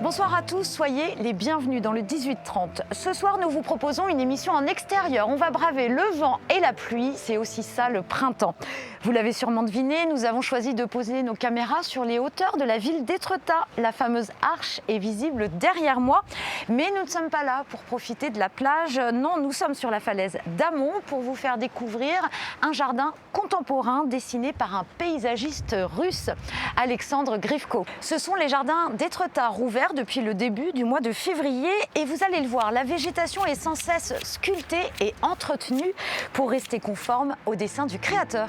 Bonsoir à tous, soyez les bienvenus dans le 18-30. Ce soir, nous vous proposons une émission en extérieur. On va braver le vent et la pluie, c'est aussi ça le printemps. Vous l'avez sûrement deviné, nous avons choisi de poser nos caméras sur les hauteurs de la ville d'Étretat. La fameuse arche est visible derrière moi, mais nous ne sommes pas là pour profiter de la plage. Non, nous sommes sur la falaise d'Amont pour vous faire découvrir un jardin contemporain dessiné par un paysagiste russe, Alexandre Grivko. Ce sont les jardins d'Étretat rouverts depuis le début du mois de février et vous allez le voir, la végétation est sans cesse sculptée et entretenue pour rester conforme au dessin du créateur.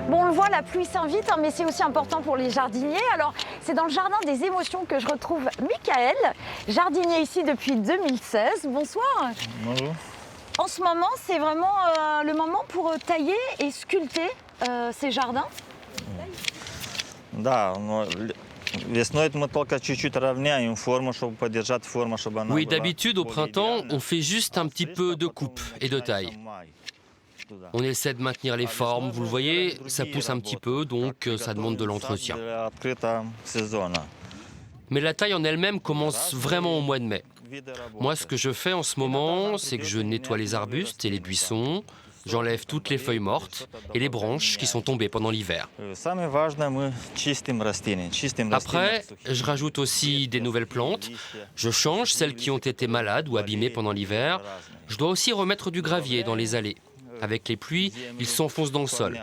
Bon, on le voit, la pluie s'invite, mais c'est aussi important pour les jardiniers. Alors, c'est dans le jardin des émotions que je retrouve Michael, jardinier ici depuis 2016. Bonsoir. Bonjour. En ce moment, c'est vraiment le moment pour tailler et sculpter ces jardins. Да, но весной мы только чуть-чуть равняем форму, чтобы поддержать форму, чтобы она Oui, была d'habitude, au printemps, идеальна. on fait juste un petit peu de coupe et de taille. On essaie de maintenir les formes, vous le voyez, ça pousse un petit peu, donc ça demande de l'entretien. Для открытого сезона. Mais la taille en elle-même commence vraiment au mois de mai. Виды работы. Moi, ce que je fais en ce moment, c'est que je nettoie les arbustes et les buissons, j'enlève toutes les feuilles mortes et les branches qui sont tombées pendant l'hiver. Самое важное, мы чистим растения. Après, je rajoute aussi des nouvelles plantes, je change celles qui ont été malades ou abîmées pendant l'hiver. Je dois aussi remettre du gravier dans les allées. Avec les pluies, il s'enfonce dans le sol.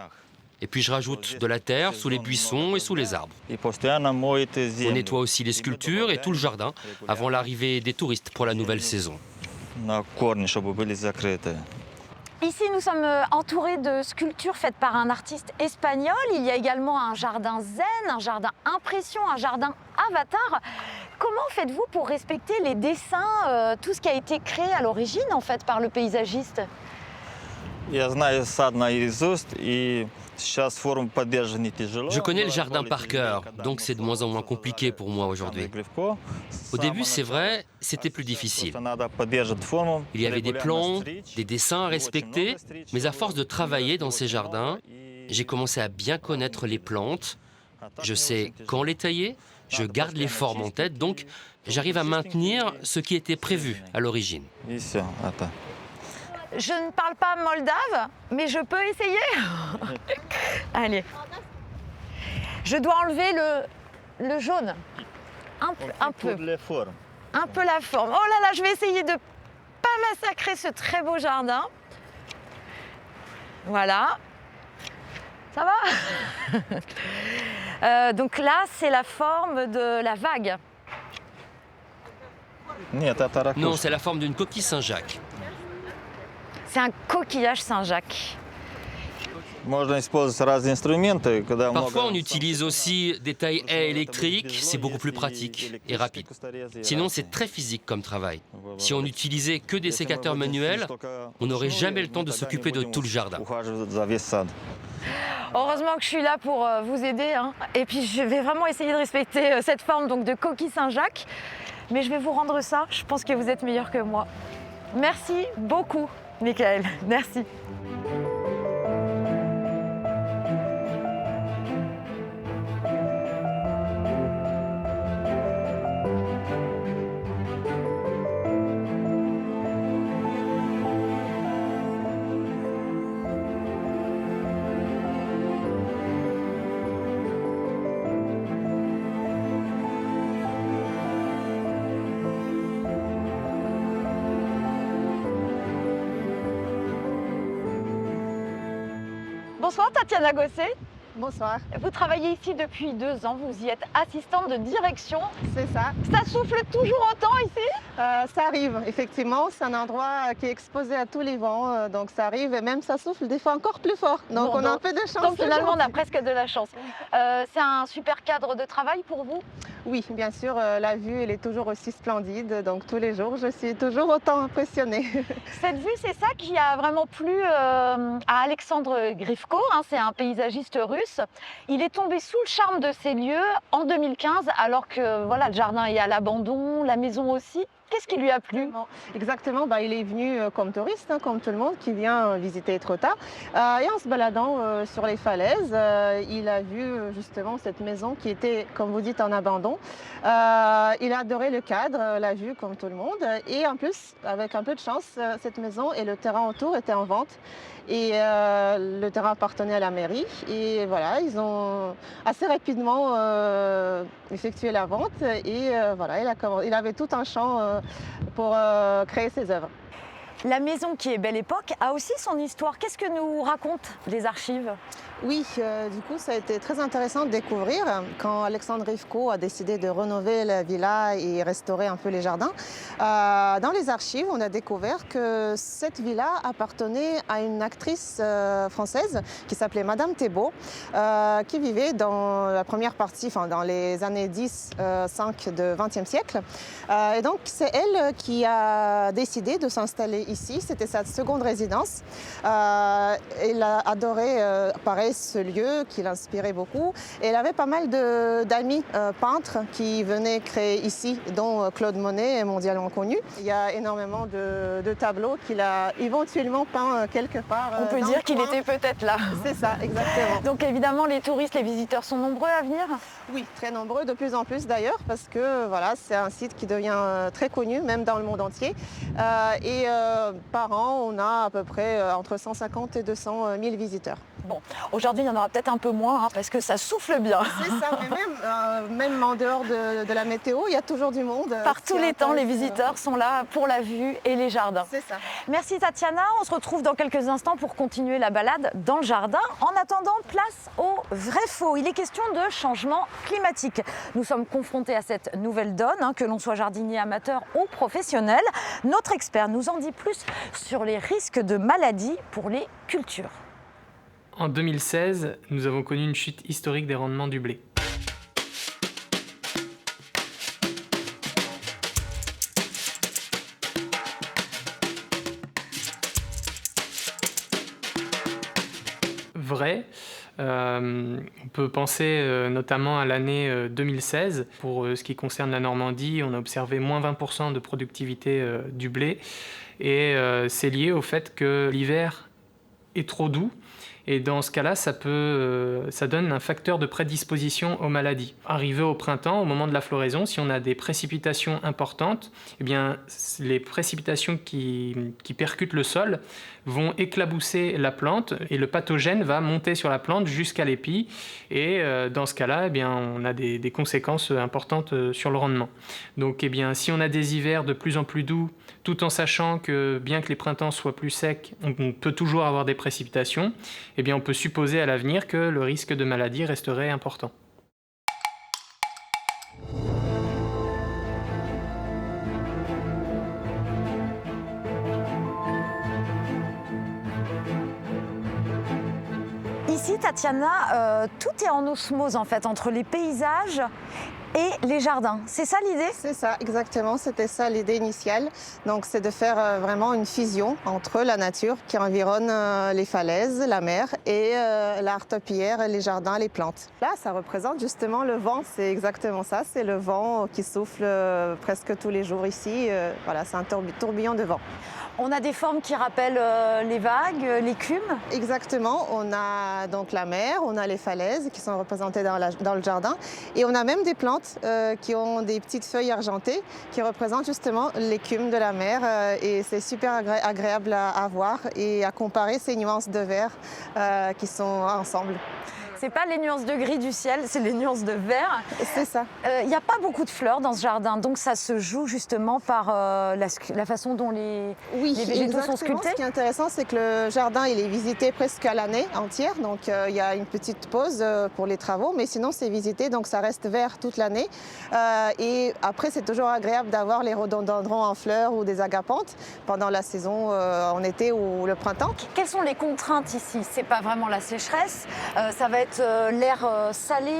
Et puis je rajoute de la terre sous les buissons et sous les arbres. И постоянно моете On землю. nettoie aussi les sculptures et tout le jardin avant l'arrivée des touristes pour la nouvelle saison. На корни, чтобы были закрыты. Ici, nous sommes entourés de sculptures faites par un artiste espagnol. Il y a également un jardin zen, un jardin impression, un jardin avatar. Comment faites-vous pour respecter les dessins, tout ce qui a été créé à l'origine en fait par le paysagiste ? Я знаю сад наизусть, и сейчас форму поддерживать тяжело. Je connais le jardin par cœur, donc c'est de moins en moins compliqué pour moi aujourd'hui. Au début, c'est vrai, c'était plus difficile. Il y avait des plans, des dessins à respecter, mais à force de travailler dans ces jardins, j'ai commencé à bien connaître les plantes. Je sais quand les tailler, je garde les formes en tête, donc j'arrive à maintenir ce qui était prévu à l'origine. И все, это. Je ne parle pas moldave, mais je peux essayer. Allez. Je dois enlever le jaune. Un peu la forme. Oh là là, je vais essayer de ne pas massacrer ce très beau jardin. Voilà. Ça va. Donc là, c'est la forme de la vague. Нет, это ракушка. Non, c'est la forme d'une coquille Saint-Jacques. C'est un coquillage Saint-Jacques. Можно использовать разные инструменты, когда Parfois, on много utilise aussi des tailles haies électriques, c'est beaucoup plus pratique et rapide. Sinon, c'est très physique comme travail. Si on n'utilisait que des sécateurs manuels, on n'aurait jamais le temps de s'occuper de tout le jardin. ухаживать за весь сад. Heureusement que je suis là pour vous aider. Et puis, je vais vraiment essayer de respecter cette forme donc, de coquille Saint-Jacques. Mais je vais vous rendre ça. Je pense que vous êtes meilleur que moi. Merci beaucoup, Michael. Merci. Bonsoir Tatiana Gosset. Bonsoir, Vous travaillez ici depuis 2 ans, vous y êtes assistante de direction. c'est ça. Ça souffle toujours autant ici? Ça arrive, effectivement. C'est un endroit qui est exposé à tous les vents. Donc ça arrive et même ça souffle des fois encore plus fort. Donc Bon, on a un peu de chance. Donc finalement on a presque de la chance. C'est un super cadre de travail pour vous? Oui, bien sûr, la vue, elle est toujours aussi splendide. Donc tous les jours, je suis toujours autant impressionnée. Cette vue, c'est ça qui a vraiment plu à Alexandre Grifko, hein, c'est un paysagiste russe. Il est tombé sous le charme de ces lieux en 2015, alors que voilà, le jardin est à l'abandon, la maison aussi. Qu'est-ce qui lui a plu? Exactement, il est venu comme touriste, hein, comme tout le monde qui vient visiter Etretat. Et en se baladant sur les falaises, il a vu justement cette maison qui était, comme vous dites, en abandon. Il a adoré le cadre, la vue, comme tout le monde. Et en plus, avec un peu de chance, cette maison et le terrain autour étaient en vente. Et le terrain appartenait à la mairie. Et voilà, ils ont assez rapidement effectué la vente. Et voilà, il avait tout un champ pour créer ses œuvres. La maison qui est Belle Époque a aussi son histoire. Qu'est-ce que nous racontent les archives? Oui, du coup, ça a été très intéressant de découvrir quand Alexandre Grifko a décidé de rénover la villa et restaurer un peu les jardins. Dans les archives, on a découvert que cette villa appartenait à une actrice française qui s'appelait Madame Thébault, qui vivait dans la première partie, dans les années 10-5 du XXe siècle. Et donc, c'est elle qui a décidé de s'installer ici. C'était sa seconde résidence. Elle a adoré, pareil, ce lieu qui l'inspirait beaucoup. Et elle avait pas mal d'amis peintres qui venaient créer ici, dont Claude Monet est mondialement connu. Il y a énormément de tableaux qu'il a éventuellement peints quelque part. On peut dire qu'il était peut-être là. C'est ça, exactement. Donc évidemment, les touristes, les visiteurs sont nombreux à venir? Oui, très nombreux, de plus en plus d'ailleurs, parce que voilà, c'est un site qui devient très connu, même dans le monde entier. Et par an, on a à peu près entre 150 et 200 000 visiteurs. Bon, aujourd'hui, il y en aura peut-être un peu moins, hein, parce que ça souffle bien. C'est ça, mais même en dehors de la météo, il y a toujours du monde. Par tous les temps, les visiteurs sont là pour la vue et les jardins. C'est ça. Merci Tatiana, on se retrouve dans quelques instants pour continuer la balade dans le jardin. En attendant, place au vrai-faux. Il est question de changement climatique. Nous sommes confrontés à cette nouvelle donne, hein, que l'on soit jardinier amateur ou professionnel. Notre expert nous en dit plus sur les risques de maladies pour les cultures. En 2016, nous avons connu une chute historique des rendements du blé. Vrai. On peut penser notamment à l'année 2016. Pour ce qui concerne la Normandie, on a observé moins 20% de productivité du blé. Et c'est lié au fait que l'hiver est trop doux. Et dans ce cas-là, ça donne un facteur de prédisposition aux maladies. Arrivé au printemps, au moment de la floraison, si on a des précipitations importantes, eh bien, les précipitations qui percutent le sol vont éclabousser la plante et le pathogène va monter sur la plante jusqu'à l'épi. Et dans ce cas-là, eh bien, on a des conséquences importantes sur le rendement. Donc, eh bien, si on a des hivers de plus en plus doux, tout en sachant que bien que les printemps soient plus secs, on peut toujours avoir des précipitations, eh bien, on peut supposer à l'avenir que le risque de maladie resterait important. Ici, Tatiana, tout est en osmose en fait, entre les paysages et les jardins. C'est ça l'idée? C'est ça, exactement. C'était ça l'idée initiale. Donc, c'est de faire vraiment une fusion entre la nature qui environne les falaises, la mer et l'art topiaire, les jardins, les plantes. Là, ça représente justement le vent. C'est exactement ça. C'est le vent qui souffle presque tous les jours ici. Voilà, c'est un tourbillon de vent. On a des formes qui rappellent les vagues, l'écume. Exactement. On a donc la mer, on a les falaises qui sont représentées dans le jardin. Et on a même des plantes qui ont des petites feuilles argentées qui représentent justement l'écume de la mer. Et c'est super agréable à voir et à comparer ces nuances de vert qui sont ensemble. C'est pas les nuances de gris du ciel, c'est les nuances de vert. C'est ça. Il n'y a pas beaucoup de fleurs dans ce jardin, donc ça se joue justement par la façon dont les végétaux sont sculptés. Ce qui est intéressant, c'est que le jardin il est visité presque à l'année entière, donc il y a une petite pause pour les travaux, mais sinon c'est visité, donc ça reste vert toute l'année. Et après, c'est toujours agréable d'avoir les rhododendrons en fleurs ou des agapantes pendant la saison en été ou le printemps. Quelles sont les contraintes ici? C'est pas vraiment la sécheresse, ça va être peut-être l'air salé,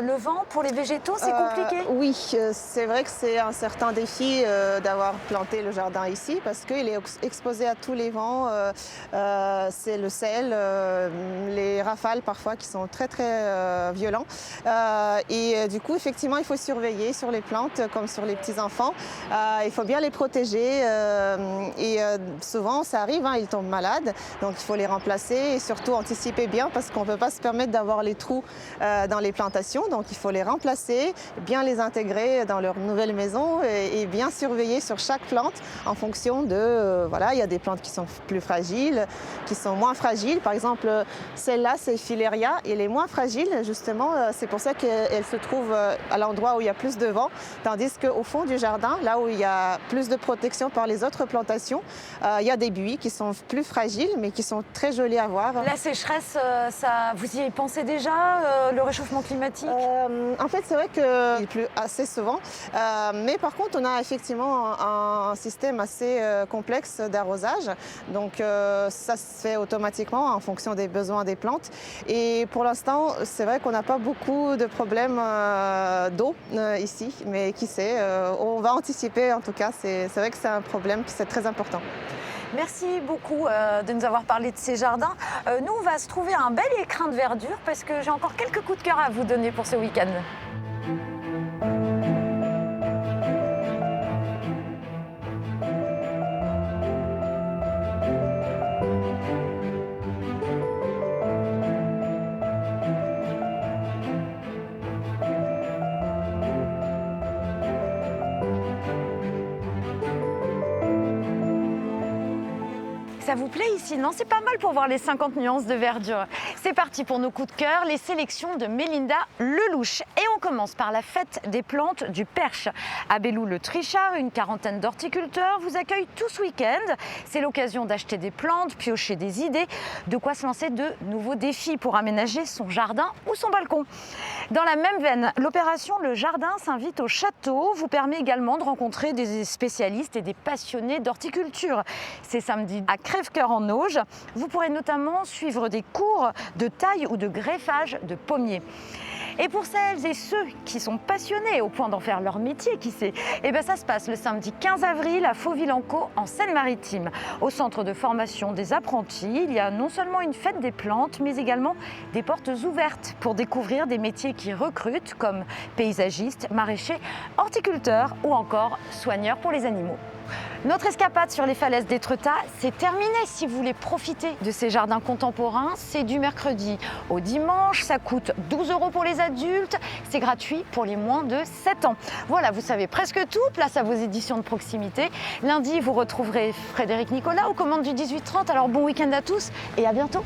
le vent pour les végétaux, c'est compliqué? Oui, c'est vrai que c'est un certain défi d'avoir planté le jardin ici parce qu'il est exposé à tous les vents. C'est le sel, les rafales parfois qui sont très très violents. Et du coup, effectivement, il faut surveiller sur les plantes comme sur les petits-enfants. Il faut bien les protéger et souvent ça arrive, ils tombent malades, donc il faut les remplacer et surtout anticiper bien parce qu'on ne peut pas se permettre d'avoir les trous dans les plantations, donc il faut les remplacer, bien les intégrer dans leur nouvelle maison et bien surveiller sur chaque plante en fonction de, voilà, il y a des plantes qui sont plus fragiles, qui sont moins fragiles. Par exemple, celle-là, c'est Filaria, et elle est moins fragile, justement, c'est pour ça qu'elle se trouve à l'endroit où il y a plus de vent, tandis qu'au fond du jardin, là où il y a plus de protection par les autres plantations, il y a des buis qui sont plus fragiles, mais qui sont très jolis à voir. La sécheresse, ça, vous y pensez déjà, le réchauffement climatique? En fait, c'est vrai qu'il pleut assez souvent, mais par contre, on a effectivement un système assez complexe d'arrosage. Donc, ça se fait automatiquement en fonction des besoins des plantes. Et pour l'instant, c'est vrai qu'on n'a pas beaucoup de problèmes d'eau ici, mais qui sait, on va anticiper en tout cas. C'est vrai que c'est un problème qui est très important. Merci beaucoup de nous avoir parlé de ces jardins. Nous, on va se trouver un bel écrin de verdure parce que j'ai encore quelques coups de cœur à vous donner pour ce week-end. Ça vous plaît ici, non? C'est pas mal pour voir les 50 nuances de verdure. C'est parti pour nos coups de cœur, les sélections de Mélinda Lelouch. Et on commence par la fête des plantes du Perche. À Belloux-le-Trichard, une quarantaine d'horticulteurs vous accueillent tout ce week-end. C'est l'occasion d'acheter des plantes, piocher des idées, de quoi se lancer de nouveaux défis pour aménager son jardin ou son balcon. Dans la même veine, l'opération Le Jardin s'invite au château vous permet également de rencontrer des spécialistes et des passionnés d'horticulture. C'est samedi à Crèvecoeur en Auge. Vous pourrez notamment suivre des cours de taille ou de greffage de pommiers. Et pour celles et ceux qui sont passionnés au point d'en faire leur métier, qui sait, ça se passe le samedi 15 avril à Fauville-en-Caux en Seine-Maritime. Au centre de formation des apprentis, il y a non seulement une fête des plantes, mais également des portes ouvertes pour découvrir des métiers qui recrutent comme paysagistes, maraîchers, horticulteurs ou encore soigneurs pour les animaux. Notre escapade sur les falaises d'Étretat, c'est terminé. Si vous voulez profiter de ces jardins contemporains, c'est du mercredi au dimanche. Ça coûte 12 € pour les adultes. C'est gratuit pour les moins de 7 ans. Voilà, vous savez presque tout. Place à vos éditions de proximité. Lundi, vous retrouverez Frédéric Nicolas aux commandes du 18h30. Alors bon week-end à tous et à bientôt.